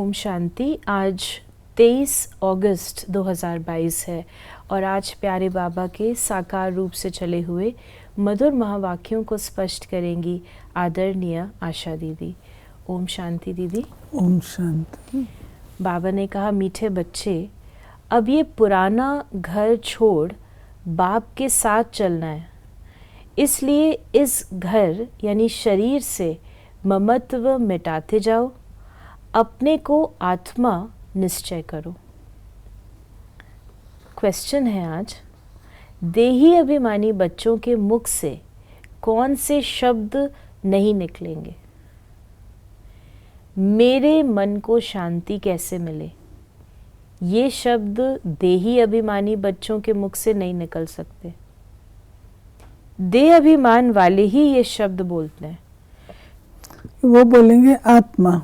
ओम शांति। आज 23 अगस्त 2022 है और आज प्यारे बाबा के साकार रूप से चले हुए मधुर महावाक्यों को स्पष्ट करेंगी आदरणीय आशा दीदी। ओम शांति दीदी। ओम शांति। बाबा ने कहा, मीठे बच्चे, अब ये पुराना घर छोड़ बाप के साथ चलना है, इसलिए इस घर यानी शरीर से ममत्व मिटाते जाओ, अपने को आत्मा निश्चय करो। क्वेश्चन है आज, देही अभिमानी बच्चों के मुख से कौन से शब्द नहीं निकलेंगे? मेरे मन को शांति कैसे मिले? ये शब्द देही अभिमानी बच्चों के मुख से नहीं निकल सकते। देह अभिमान वाले ही ये शब्द बोलते हैं। वो बोलेंगे आत्मा,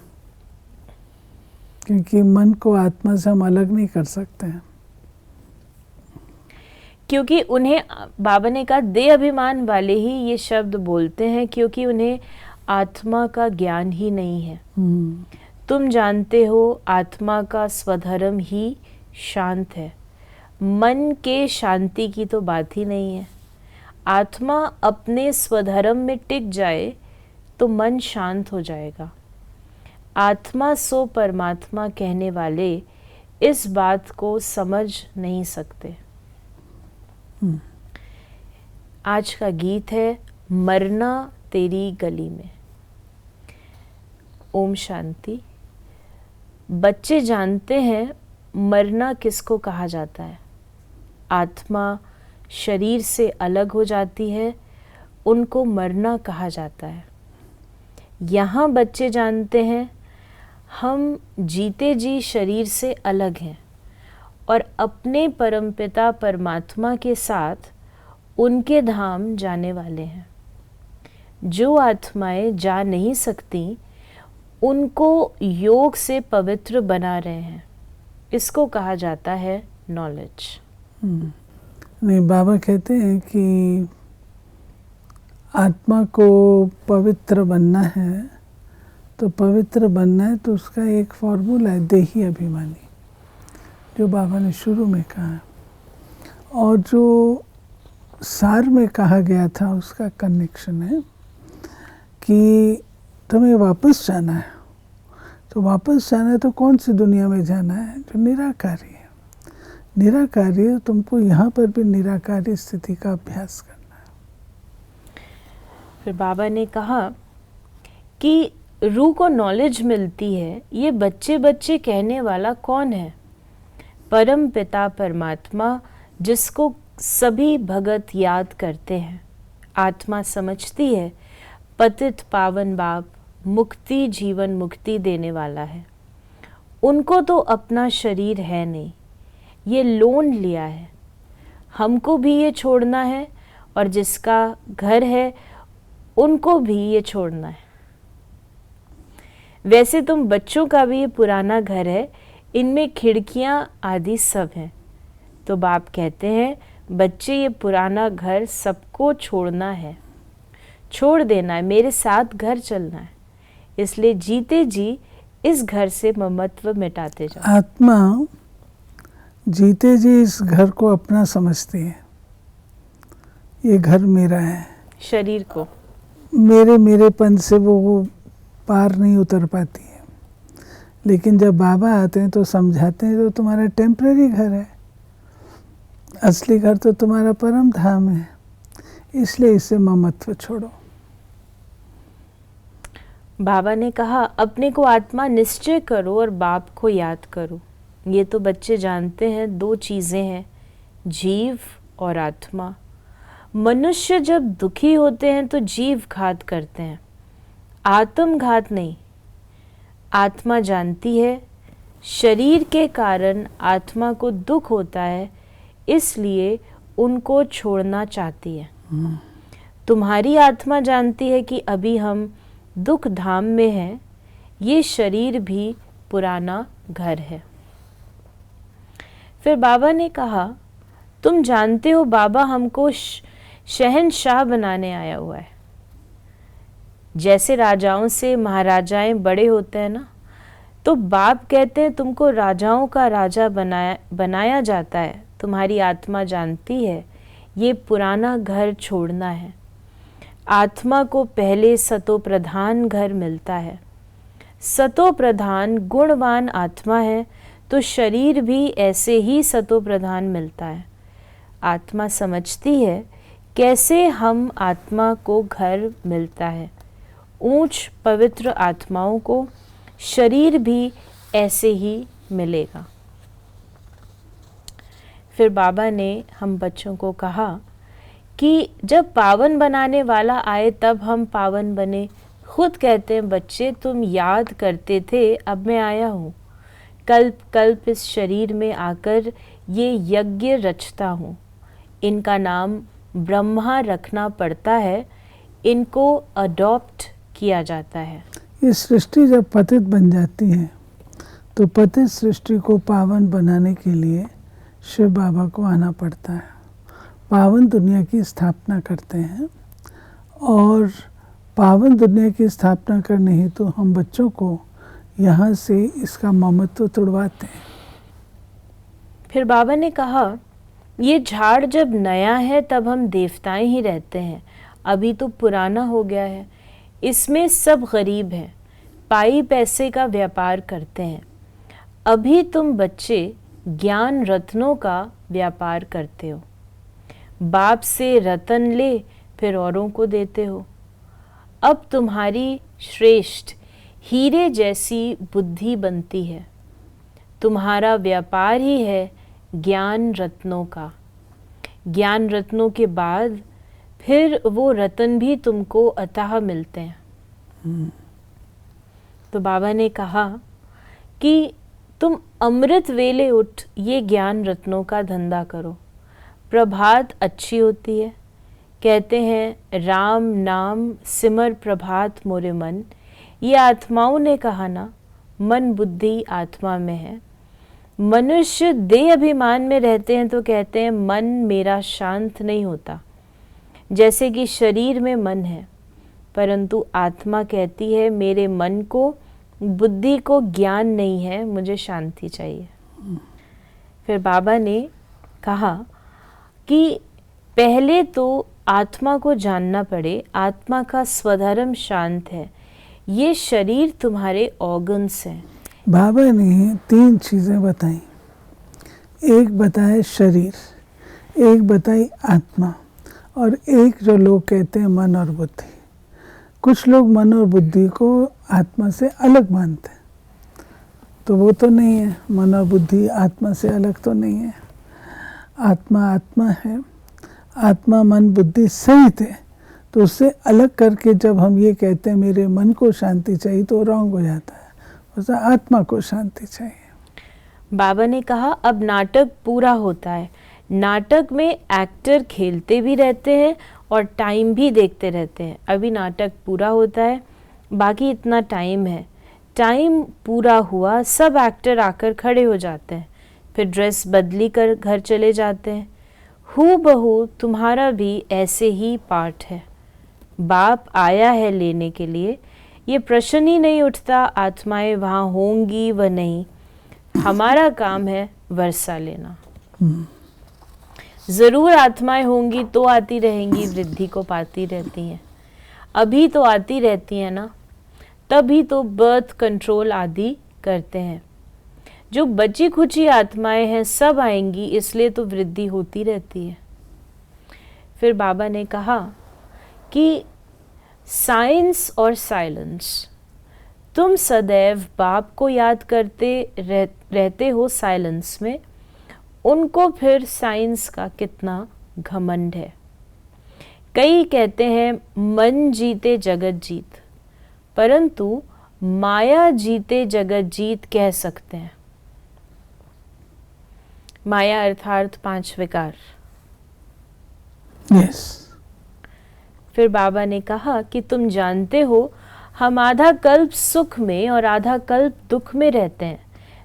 क्योंकि मन को आत्मा से हम अलग नहीं कर सकते हैं। क्योंकि उन्हें, बाबा ने कहा, देह अभिमान वाले ही ये शब्द बोलते हैं क्योंकि उन्हें आत्मा का ज्ञान ही नहीं है। तुम जानते हो आत्मा का स्वधर्म ही शांत है। मन के शांति की तो बात ही नहीं है। आत्मा अपने स्वधर्म में टिक जाए तो मन शांत हो जाएगा। आत्मा सो परमात्मा कहने वाले इस बात को समझ नहीं सकते। आज का गीत है मरना तेरी गली में। ओम शांति। बच्चे जानते हैं मरना किसको कहा जाता है। आत्मा शरीर से अलग हो जाती है, उनको मरना कहा जाता है। यहाँ बच्चे जानते हैं हम जीते जी शरीर से अलग हैं और अपने परमपिता परमात्मा के साथ उनके धाम जाने वाले हैं। जो आत्माएं जा नहीं सकती उनको योग से पवित्र बना रहे हैं। इसको कहा जाता है नॉलेज। नहीं, बाबा कहते हैं कि आत्मा को पवित्र बनना है, तो पवित्र बनना है तो उसका एक फॉर्मूला है देही अभिमानी, जो बाबा ने शुरू में कहा, और जो सार में कहा गया था उसका कनेक्शन है कि तुम्हें वापस जाना है। तो वापस जाना है तो कौन सी दुनिया में जाना है? जो निराकारी है। निराकारी है, तुमको यहाँ पर भी निराकारी स्थिति का अभ्यास करना है। फिर बाबा ने कहा कि रूह को नॉलेज मिलती है, ये बच्चे बच्चे कहने वाला कौन है? परम पिता परमात्मा, जिसको सभी भगत याद करते हैं। आत्मा समझती है पतित पावन बाप मुक्ति जीवन मुक्ति देने वाला है। उनको तो अपना शरीर है नहीं, ये लोन लिया है। हमको भी ये छोड़ना है और जिसका घर है उनको भी ये छोड़ना है। वैसे तुम बच्चों का भी ये पुराना घर है, इनमें खिड़कियां आदि सब हैं। तो बाप कहते हैं बच्चे, ये पुराना घर सबको छोड़ना है, छोड़ देना है, मेरे साथ घर चलना है। इसलिए जीते जी इस घर से ममत्व मिटाते जाओ। आत्मा जीते जी इस घर को अपना समझती है। ये घर मेरा है। शरीर को मेरेपन से वो पार नहीं उतर पाती है। लेकिन जब बाबा आते हैं तो समझाते हैं तो तुम्हारा टेम्पररी घर है, असली घर तो तुम्हारा परम धाम है, इसलिए इसे ममत्व छोड़ो। बाबा ने कहा अपने को आत्मा निश्चय करो और बाप को याद करो। ये तो बच्चे जानते हैं, दो चीज़ें हैं, जीव और आत्मा। मनुष्य जब दुखी होते हैं तो जीव घात करते हैं, आत्मघात नहीं। आत्मा जानती है शरीर के कारण आत्मा को दुख होता है, इसलिए उनको छोड़ना चाहती है। तुम्हारी आत्मा जानती है कि अभी हम दुख धाम में हैं, ये शरीर भी पुराना घर है। फिर बाबा ने कहा तुम जानते हो बाबा हमको शहंशाह बनाने आया हुआ है। जैसे राजाओं से महाराजाएं बड़े होते हैं ना, तो बाप कहते हैं तुमको राजाओं का राजा बनाया जाता है, तुम्हारी आत्मा जानती है ये पुराना घर छोड़ना है। आत्मा को पहले सतो प्रधान घर मिलता है। सतो प्रधान गुणवान आत्मा है तो शरीर भी ऐसे ही सतो प्रधान मिलता है। आत्मा समझती है कैसे हम आत्मा को घर मिलता है। ऊंच पवित्र आत्माओं को शरीर भी ऐसे ही मिलेगा। फिर बाबा ने हम बच्चों को कहा कि जब पावन बनाने वाला आए तब हम पावन बने। खुद कहते हैं बच्चे तुम याद करते थे, अब मैं आया हूँ। कल्प कल्प इस शरीर में आकर ये यज्ञ रचता हूँ। इनका नाम ब्रह्मा रखना पड़ता है, इनको अडॉप्ट किया जाता है। ये सृष्टि जब पतित बन जाती है तो पतित सृष्टि को पावन बनाने के लिए शिव बाबा को आना पड़ता है। पावन दुनिया की स्थापना करते हैं और पावन दुनिया की स्थापना करने हेतु तो हम बच्चों को यहाँ से इसका ममत्व तुड़वाते हैं। फिर बाबा ने कहा ये झाड़ जब नया है तब हम देवताएं ही रहते हैं, अभी तो पुराना हो गया है। इसमें सब गरीब हैं, पाई पैसे का व्यापार करते हैं। अभी तुम बच्चे ज्ञान रत्नों का व्यापार करते हो। बाप से रतन ले फिर औरों को देते हो। अब तुम्हारी श्रेष्ठ हीरे जैसी बुद्धि बनती है। तुम्हारा व्यापार ही है ज्ञान रत्नों का। ज्ञान रत्नों के बाद फिर वो रतन भी तुमको अतः मिलते हैं। तो बाबा ने कहा कि तुम अमृत वेले उठ ये ज्ञान रत्नों का धंधा करो। प्रभात अच्छी होती है, कहते हैं राम नाम सिमर प्रभात मोरे मन। ये आत्माओं ने कहा ना, मन बुद्धि आत्मा में है। मनुष्य देह अभिमान में रहते हैं तो कहते हैं मन मेरा शांत नहीं होता, जैसे कि शरीर में मन है। परंतु आत्मा कहती है मेरे मन को बुद्धि को ज्ञान नहीं है, मुझे शांति चाहिए। फिर बाबा ने कहा कि पहले तो आत्मा को जानना पड़े। आत्मा का स्वधर्म शांत है, ये शरीर तुम्हारे ऑर्गन्स हैं। बाबा ने 3 चीज़ें बताई। एक बताया शरीर, एक बताई आत्मा और एक जो लोग कहते हैं मन और बुद्धि। कुछ लोग मन और बुद्धि को आत्मा से अलग मानते हैं, तो वो तो नहीं है। मन और बुद्धि आत्मा से अलग तो नहीं है। आत्मा आत्मा है। आत्मा मन बुद्धि सहित है। तो उससे अलग करके जब हम ये कहते हैं मेरे मन को शांति चाहिए तो रॉन्ग हो जाता है। उससे आत्मा को शांति चाहिए। बाबा ने कहा अब नाटक पूरा होता है। नाटक में एक्टर खेलते भी रहते हैं और टाइम भी देखते रहते हैं। अभी नाटक पूरा होता है, बाकी इतना टाइम है। टाइम पूरा हुआ, सब एक्टर आकर खड़े हो जाते हैं, फिर ड्रेस बदली कर घर चले जाते हैं। हूबहू तुम्हारा भी ऐसे ही पार्ट है। बाप आया है लेने के लिए, ये प्रश्न ही नहीं उठता आत्माएं वहाँ होंगी व नहीं। हमारा काम है वर्षा लेना। ज़रूर आत्माएं होंगी तो आती रहेंगी, वृद्धि को पाती रहती हैं। अभी तो आती रहती हैं ना, तभी तो बर्थ कंट्रोल आदि करते हैं। जो बची खुची आत्माएं हैं सब आएंगी, इसलिए तो वृद्धि होती रहती है। फिर बाबा ने कहा कि साइंस और साइलेंस, तुम सदैव बाप को याद करते रहते हो साइलेंस में, उनको फिर साइंस का कितना घमंड है। कई कहते हैं मन जीते जगत जीत, परंतु माया जीते जगत जीत कह सकते हैं। माया अर्थात 5 विकार। Yes. फिर बाबा ने कहा कि तुम जानते हो हम आधा कल्प सुख में और आधा कल्प दुख में रहते हैं।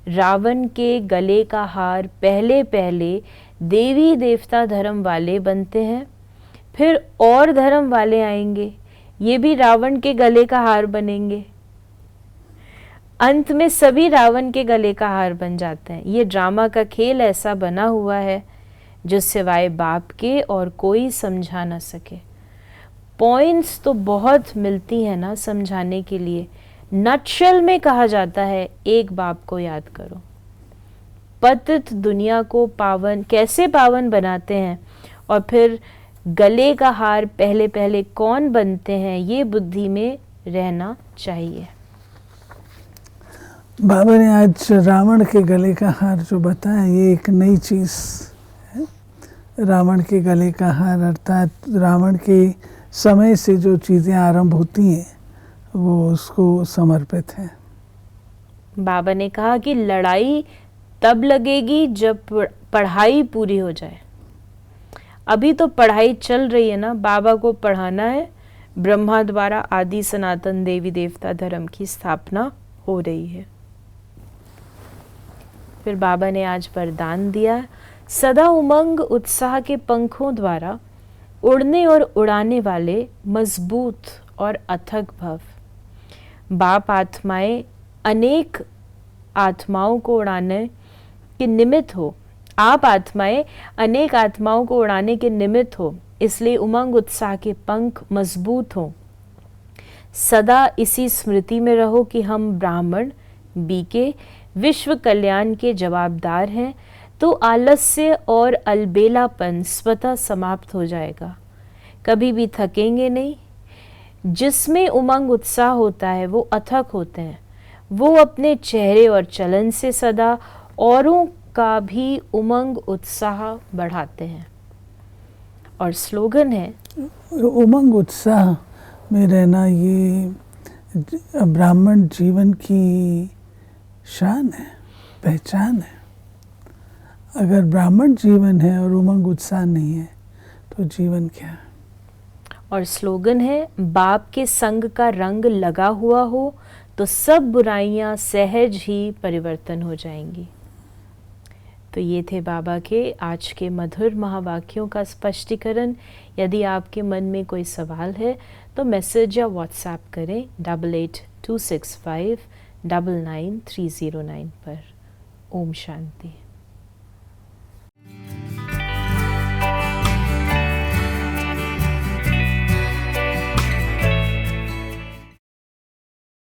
रावण के गले का हार पहले पहले देवी देवता धर्म वाले बनते हैं, फिर और धर्म वाले आएंगे, ये भी रावण के गले का हार बनेंगे। अंत में सभी रावण के गले का हार बन जाते हैं। ये ड्रामा का खेल ऐसा बना हुआ है जो सिवाय बाप के और कोई समझा ना सके। पॉइंट्स तो बहुत मिलती हैं ना समझाने के लिए। नटशेल में कहा जाता है, एक बाप को याद करो। पतित दुनिया को पावन कैसे पावन बनाते हैं और फिर गले का हार पहले पहले कौन बनते हैं, ये बुद्धि में रहना चाहिए। बाबा ने आज रावण के गले का हार जो बताया, ये एक नई चीज़ है। रावण के गले का हार अर्थात रावण के समय से जो चीज़ें आरंभ होती हैं वो उसको समर्पित है। बाबा ने कहा कि लड़ाई तब लगेगी जब पढ़ाई पूरी हो जाए। अभी तो पढ़ाई चल रही है ना, बाबा को पढ़ाना है। ब्रह्मा द्वारा आदि सनातन देवी देवता धर्म की स्थापना हो रही है। फिर बाबा ने आज वरदान दिया, सदा उमंग उत्साह के पंखों द्वारा उड़ने और उड़ाने वाले मजबूत और अथक भव। बाप आत्माएं अनेक आत्माओं को उड़ाने के निमित्त हो, आप आत्माएं अनेक आत्माओं को उड़ाने के निमित्त हो, इसलिए उमंग उत्साह के पंख मजबूत हो। सदा इसी स्मृति में रहो कि हम ब्राह्मण बीके विश्व कल्याण के जवाबदार हैं, तो आलस्य और अलबेलापन स्वतः समाप्त हो जाएगा। कभी भी थकेंगे नहीं। जिसमें उमंग उत्साह होता है वो अथक होते हैं। वो अपने चेहरे और चलन से सदा औरों का भी उमंग उत्साह बढ़ाते हैं। और स्लोगन है, उमंग उत्साह में रहना ये ब्राह्मण जीवन की शान है, पहचान है। अगर ब्राह्मण जीवन है और उमंग उत्साह नहीं है तो जीवन क्या है। और स्लोगन है, बाप के संग का रंग लगा हुआ हो तो सब बुराइयां सहज ही परिवर्तन हो जाएंगी। तो ये थे बाबा के आज के मधुर महावाक्यों का स्पष्टीकरण। यदि आपके मन में कोई सवाल है तो मैसेज या व्हाट्सएप करें 8826599309 पर। ओम शांति।